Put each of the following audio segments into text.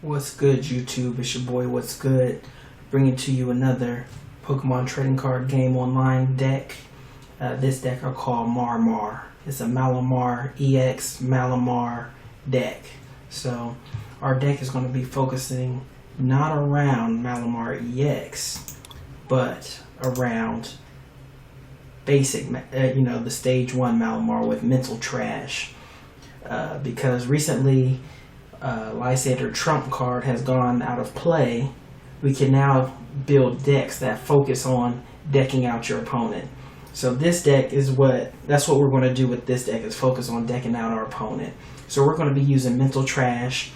What's good, YouTube? It's your boy, What's Good, bringing to you another Pokemon trading card game online deck. This deck I call Malamar. It's a Malamar EX Malamar deck. So our deck is going to be focusing not around Malamar EX, but around basic, the stage 1 Malamar with mental trash. Because recently Lysander Trump card has gone out of play, we can now build decks that focus on decking out your opponent. So this deck is that's what we're going to do with this deck, is focus on decking out our opponent. So we're going to be using mental trash,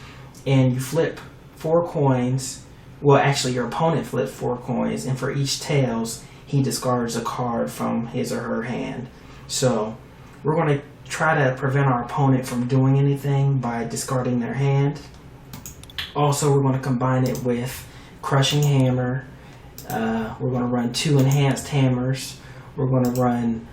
and you flip 4 coins. Well, actually your opponent flips 4 coins, and for each tails he discards a card from his or her hand. So we're going to try to prevent our opponent from doing anything by discarding their hand. Also, we're going to combine it with Crushing Hammer. We're going to run 2 enhanced hammers. We're going to run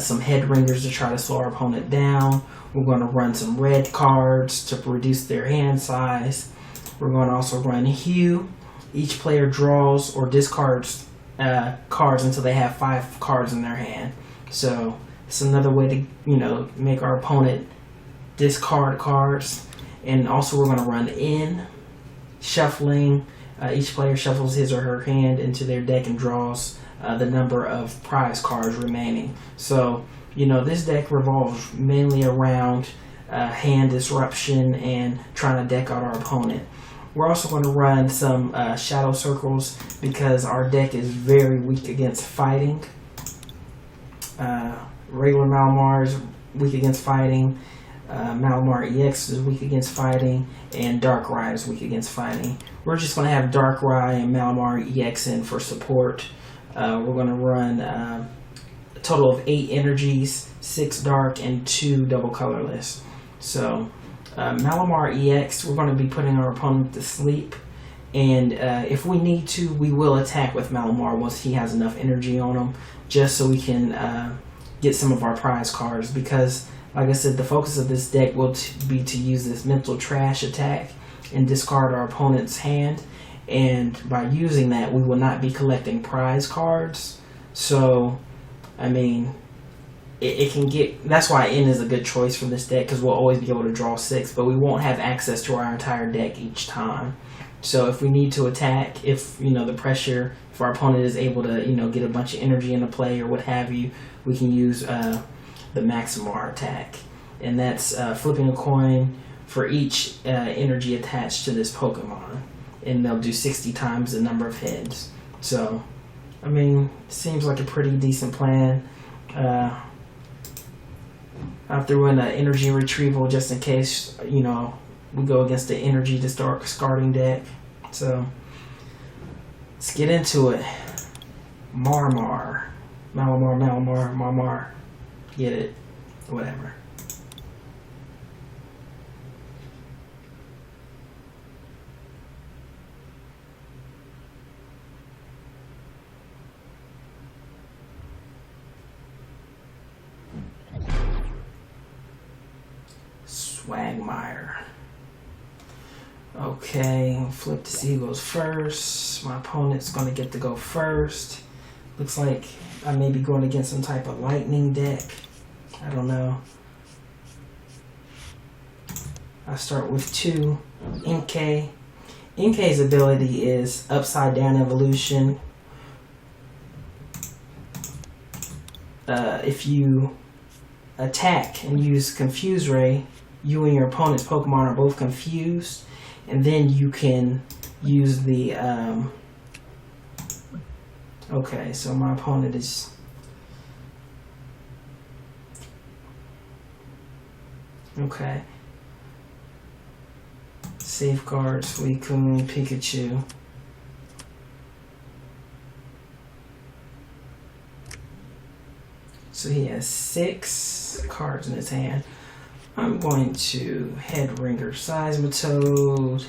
some head ringers to try to slow our opponent down. We're going to run some red cards to reduce their hand size. We're going to also run Hue. Each player draws or discards cards until they have 5 cards in their hand. So it's another way to, make our opponent discard cards. And also we're going to run in shuffling. Each player shuffles his or her hand into their deck and draws the number of prize cards remaining. So, this deck revolves mainly around hand disruption and trying to deck out our opponent. We're also going to run some shadow circles because our deck is very weak against fighting. Regular Malamar is weak against fighting, Malamar EX is weak against fighting, and Darkrai is weak against fighting. We're just going to have Darkrai and Malamar EX in for support. We're going to run a total of 8 energies, 6 dark and 2 double colorless. So Malamar EX, we're going to be putting our opponent to sleep, and if we need to, we will attack with Malamar once he has enough energy on him, just so we can get some of our prize cards. Because, like I said, the focus of this deck will be to use this mental trash attack and discard our opponent's hand, and by using that we will not be collecting prize cards. So it can get, that's why N is a good choice for this deck, because we'll always be able to draw 6, but we won't have access to our entire deck each time. So if we need to attack, if the pressure, if our opponent is able to get a bunch of energy into play or what have you, we can use the Malamar attack, and that's flipping a coin for each energy attached to this Pokemon, and they'll do 60 times the number of heads. So seems like a pretty decent plan. I threw in an energy retrieval just in case we go against the energy discarding deck. So let's get into it. Malamar, Malamar. Get it? Whatever. Swagmire. Okay, flip to see who goes first. My opponent's going to get to go first. Looks like I may be going against some type of lightning deck. I don't know. I start with 2. Inkay. Inkay's ability is Upside Down Evolution. If you attack and use Confuse Ray, you and your opponent's Pokemon are both confused, and then you can use the okay, so my opponent is okay. Safeguard, Suicune, Pikachu. So he has 6 cards in his hand. I'm going to Head Ringer Seismitoad.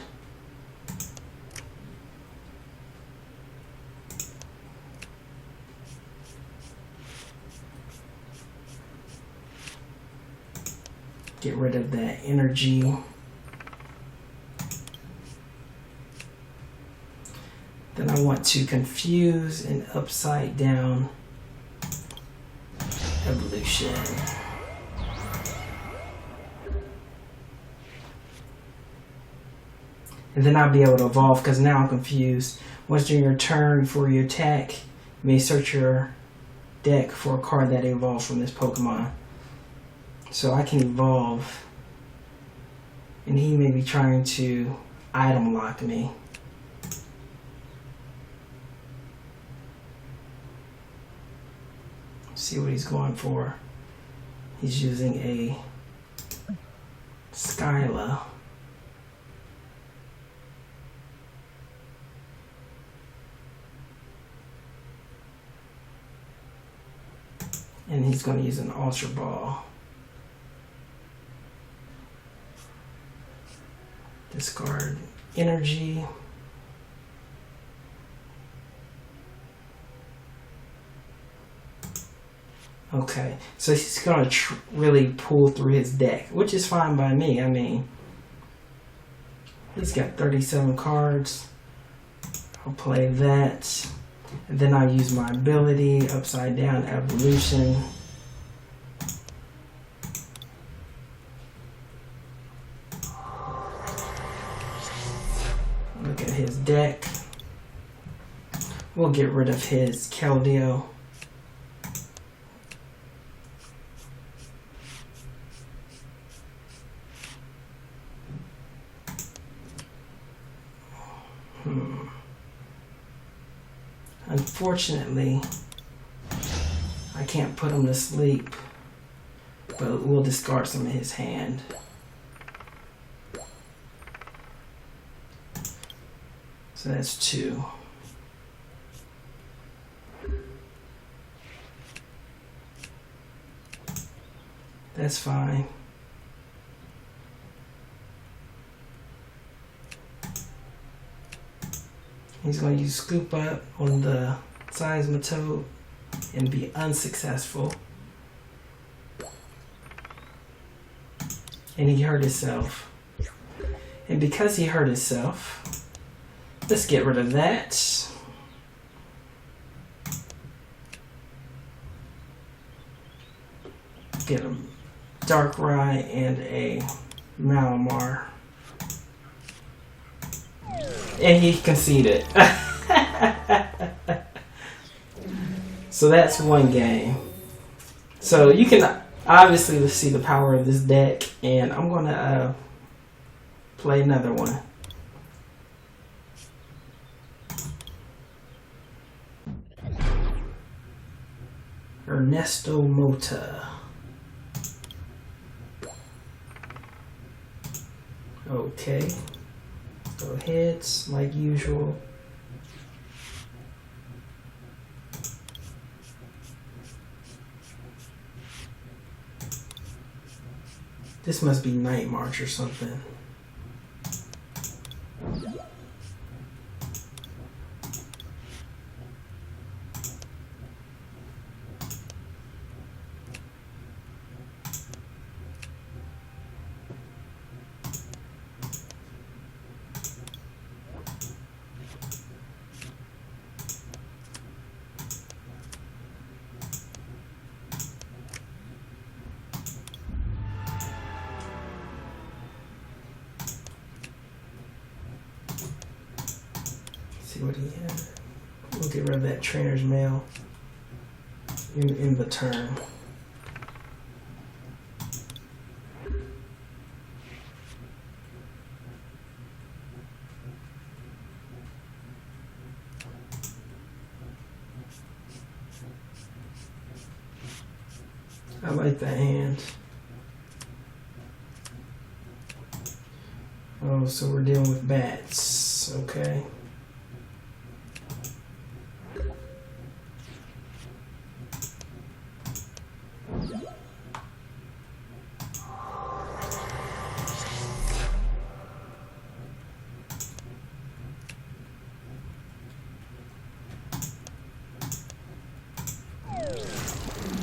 Get rid of that energy. I want to confuse an upside down evolution. And then I'll be able to evolve, because now I'm confused. Once during your turn before you attack, you may search your deck for a card that evolves from this Pokemon. So I can evolve, and he may be trying to item lock me. See what he's going for. He's using a Skyla. And he's going to use an Ultra Ball. Discard energy. Okay, so he's going to really pull through his deck, which is fine by me. I mean, he's got 37 cards. I'll play that. And then I'll use my ability, Upside Down Evolution. Look at his deck. We'll get rid of his Keldeo. Unfortunately, I can't put him to sleep, but we'll discard some of his hand. So that's 2. That's fine. He's going to use Scoop Up on the Seismitoad and be unsuccessful. And he hurt himself. And because he hurt himself, let's get rid of that. Get a Darkrai and a Malamar. And he conceded. So that's one game. So you can obviously see the power of this deck, and I'm going to play another one. Ernesto Mota. Okay. So hits like usual. This must be Night March or something. See what he had. We'll get rid of that trainer's mail in the turn. I like that hand. Oh, so we're dealing with bats. Okay.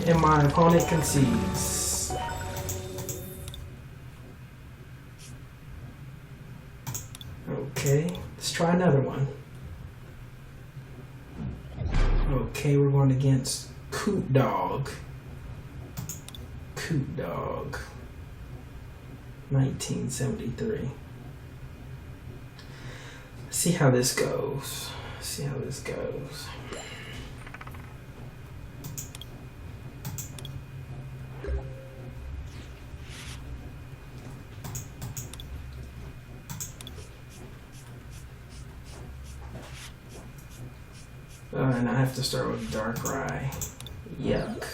And my opponent concedes. Okay, let's try another one. Okay, we're going against Coot Dog. Coot Dog. 1973. See how this goes. See how this goes. And I have to start with Dark Rye. Yuck.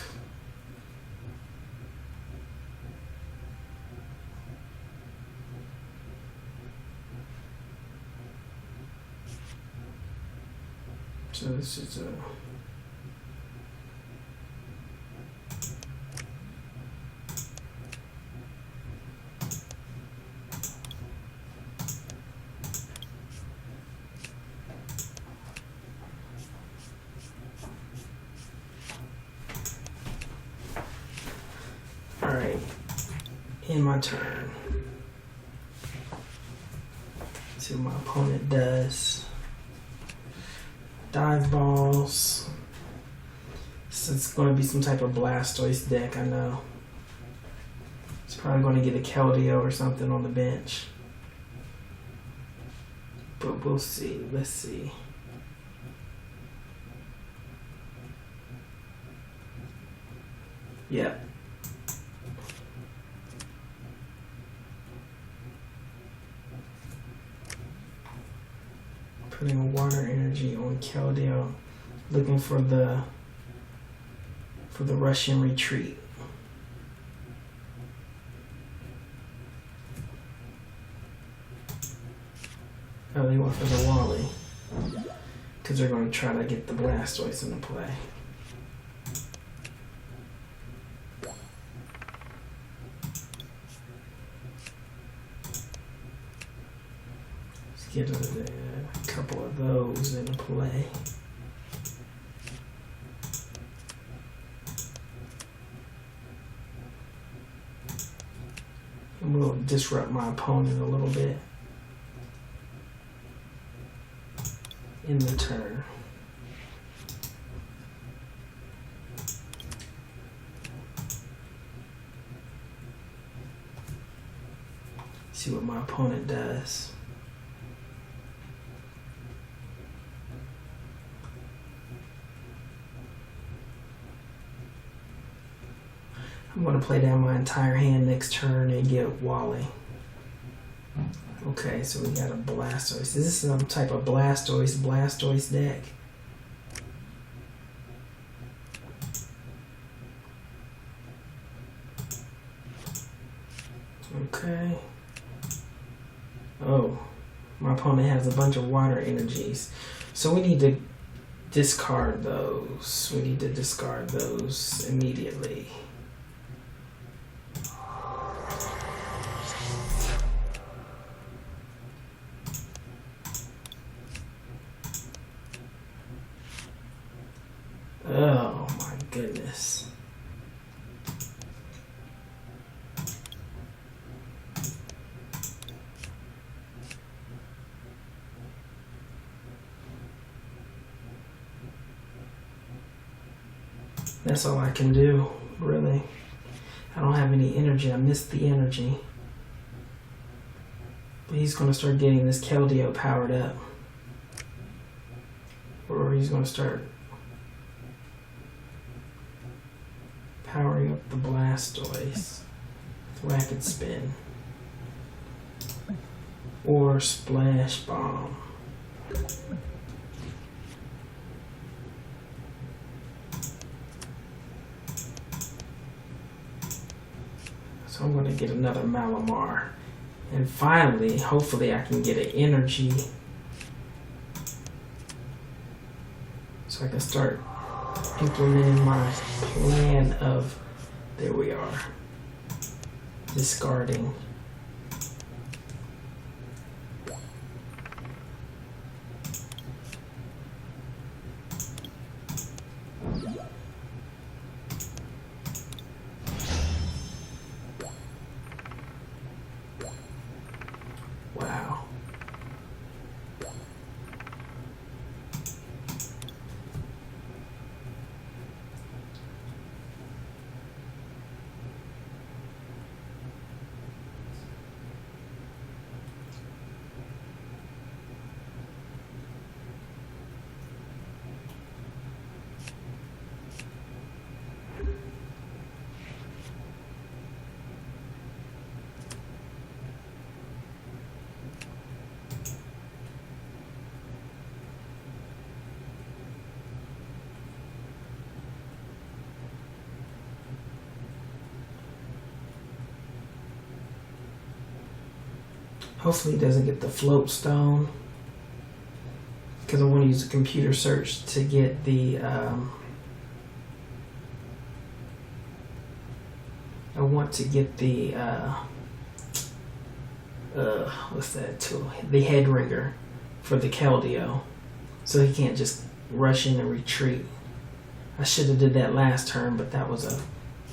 So this is a Alright, in my turn. See what my opponent does. Dive balls. So it's going to be some type of Blastoise deck, I know. It's probably going to get a Keldeo or something on the bench. But we'll see. Let's see. Yep. Putting a water energy on Keldeo, looking for the Russian retreat. Oh, they went for the Wally because they're going to try to get the Blastoise into play. Let's get a couple of those into play. And we'll disrupt my opponent a little bit in the turn. See what my opponent does. I'm going to play down my entire hand next turn and get Wally. Okay, so we got a Blastoise. Is this some type of Blastoise deck? Okay. Oh, my opponent has a bunch of water energies. So we need to discard those. We need to discard those immediately. Oh my goodness. That's all I can do, really. I don't have any energy. I missed the energy. But he's going to start getting this Keldeo powered up. Or he's going to start powering up the Blastoise with Rapid Spin or Splash Bomb. So I'm going to get another Malamar, and finally, hopefully I can get an energy so I can start implementing my plan of, there we are, discarding. Wow. Hopefully he doesn't get the float stone, because I want to use a computer search to get the I want to get the what's that tool? The head ringer for the Keldeo, so he can't just rush in and retreat. I should have did that last turn, but that was a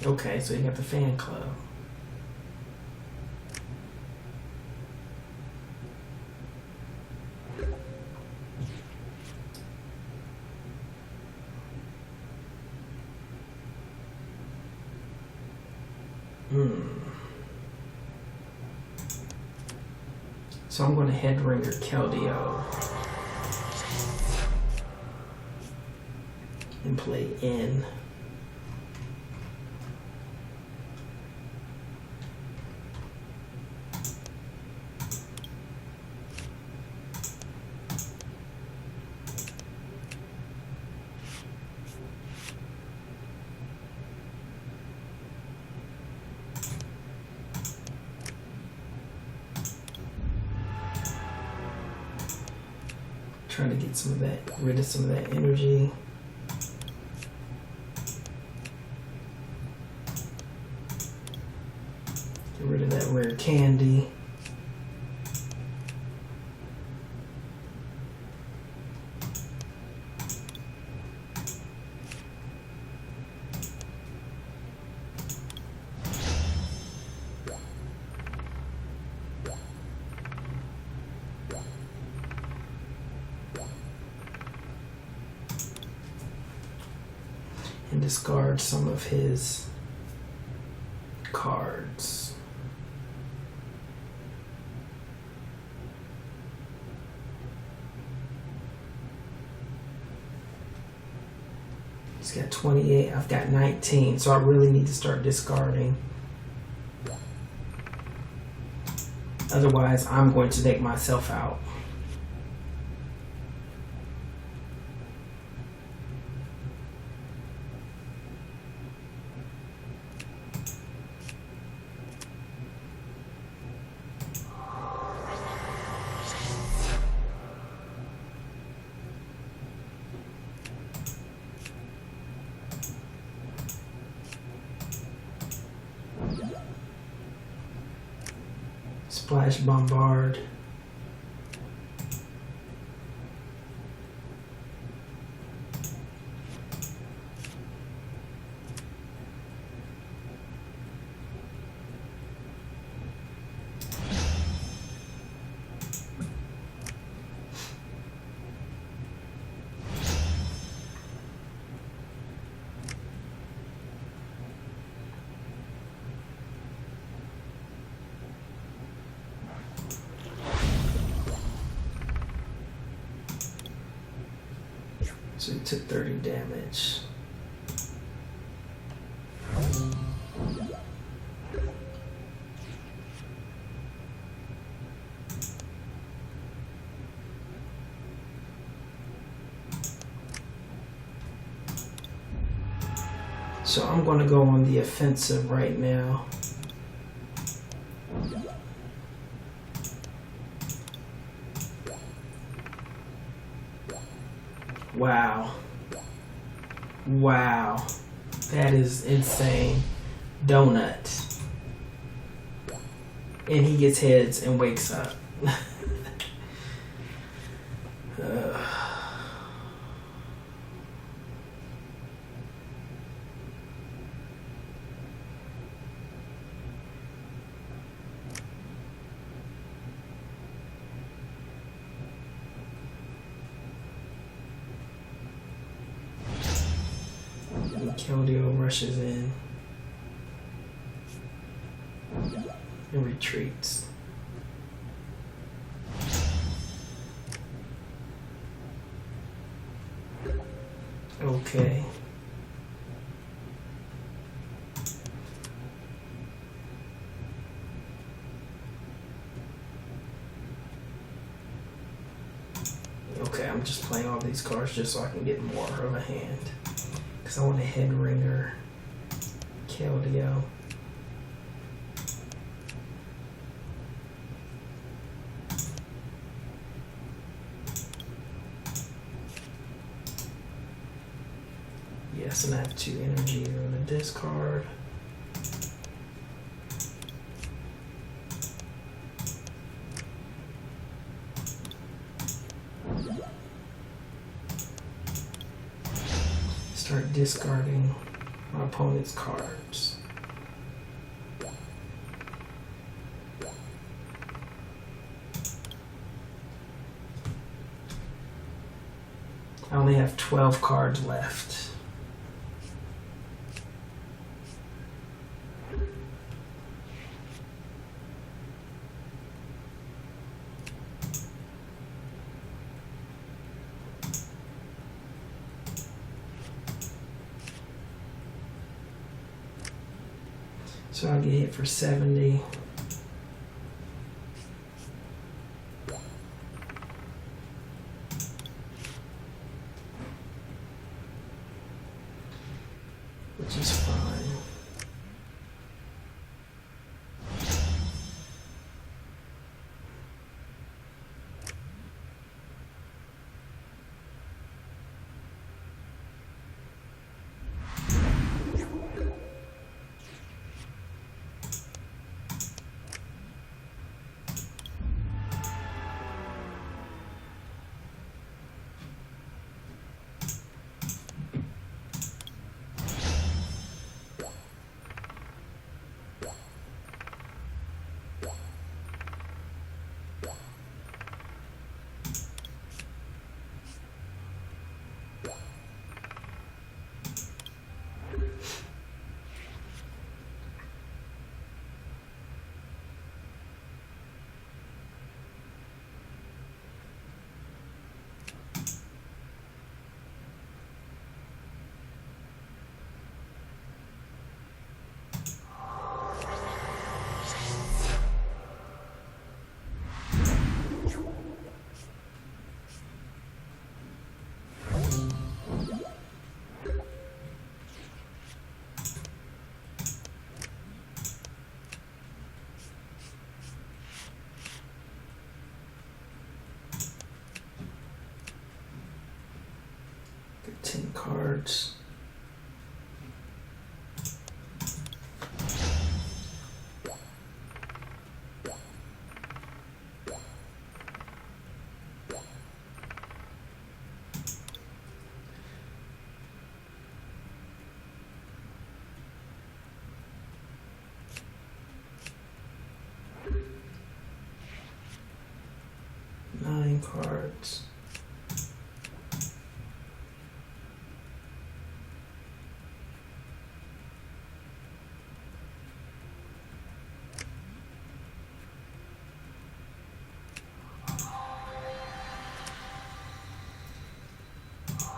okay. So you got the fan club. So I'm going to head ringer Keldeo and play in. Trying to get some of that, rid of some of that energy. Get rid of that rare candy. And discard some of his cards. He's got 28, I've got 19, so I really need to start discarding. Otherwise, I'm going to take myself out. Splash Bombard. So he took 30 damage. So I'm going to go on the offensive right now. Wow. Wow. That is insane. Donut. And he gets heads and wakes up. Keldeo rushes in and retreats. Okay. Okay, I'm just playing all these cards just so I can get more of a hand. Because I want a head ringer Keldeo. guess I'm gonna have 2 energy on the discard. Start discarding my opponent's cards. I only have 12 cards left. So I'll get hit for 70. Which is fine. Get 10 cards. Nine cards.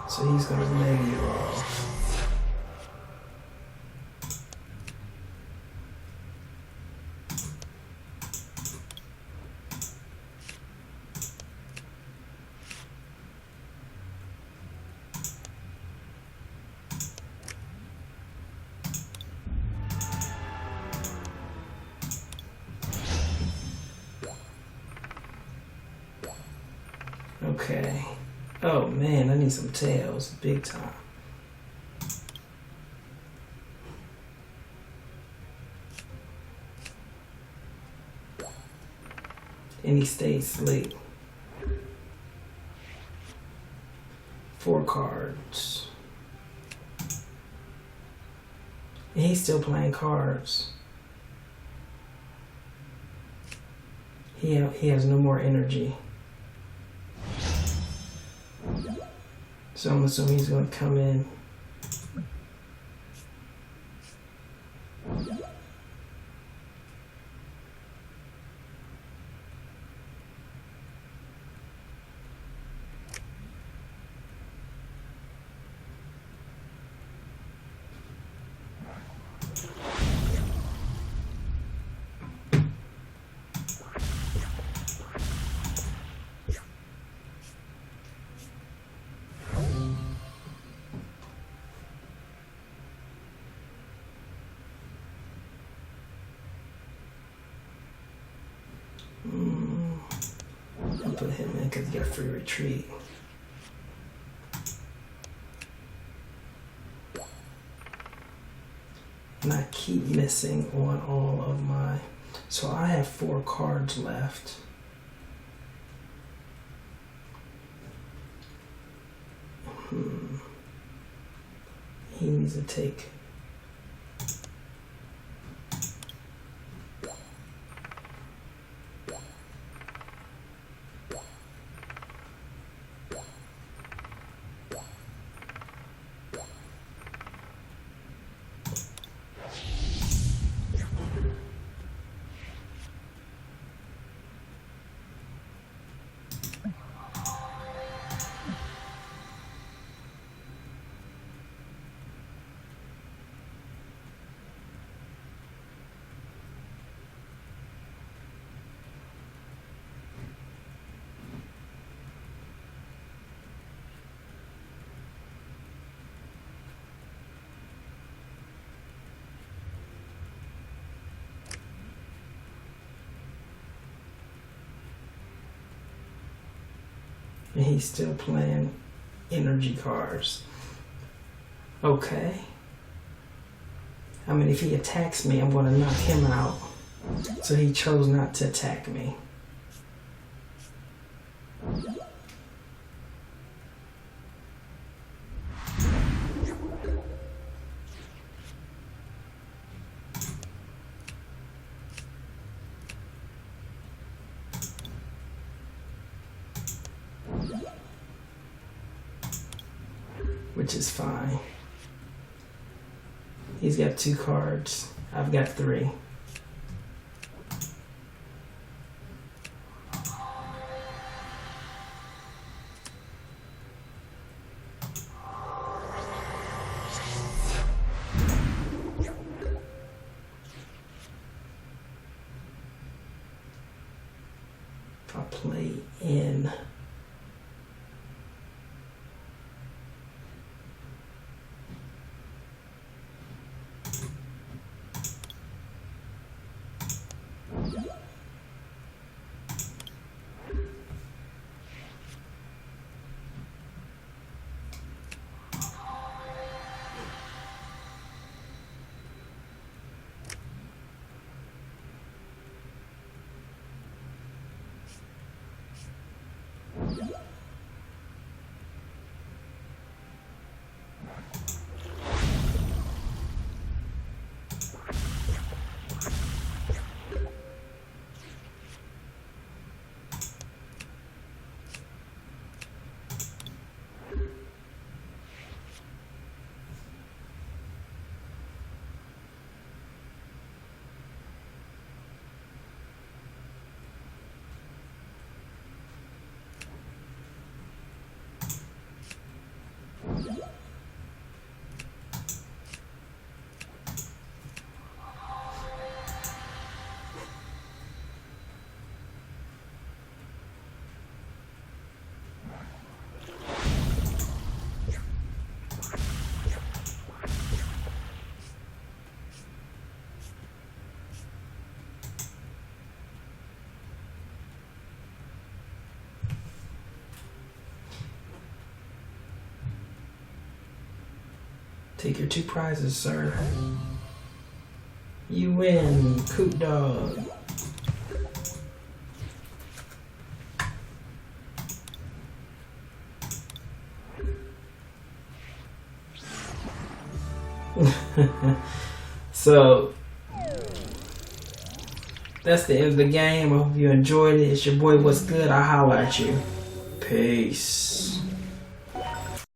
So he's going to negative off. Okay. Oh man, I need some tails, big time. And he stays asleep. 4 cards. And he's still playing cards. He has no more energy. So I'm assuming he's going to come in. I'll put him in because he got free retreat. And I keep missing on all of my... So I have 4 cards left. He needs to take... And he's still playing energy cards. Okay. I mean, if he attacks me, I'm going to knock him out. So he chose not to attack me. Which is fine. He's got 2 cards. I've got 3. If I play in... Take your 2 prizes, sir. You win, Coot Dog. So that's the end of the game. I hope you enjoyed it. It's your boy What's Good. I'll holler at you. Peace.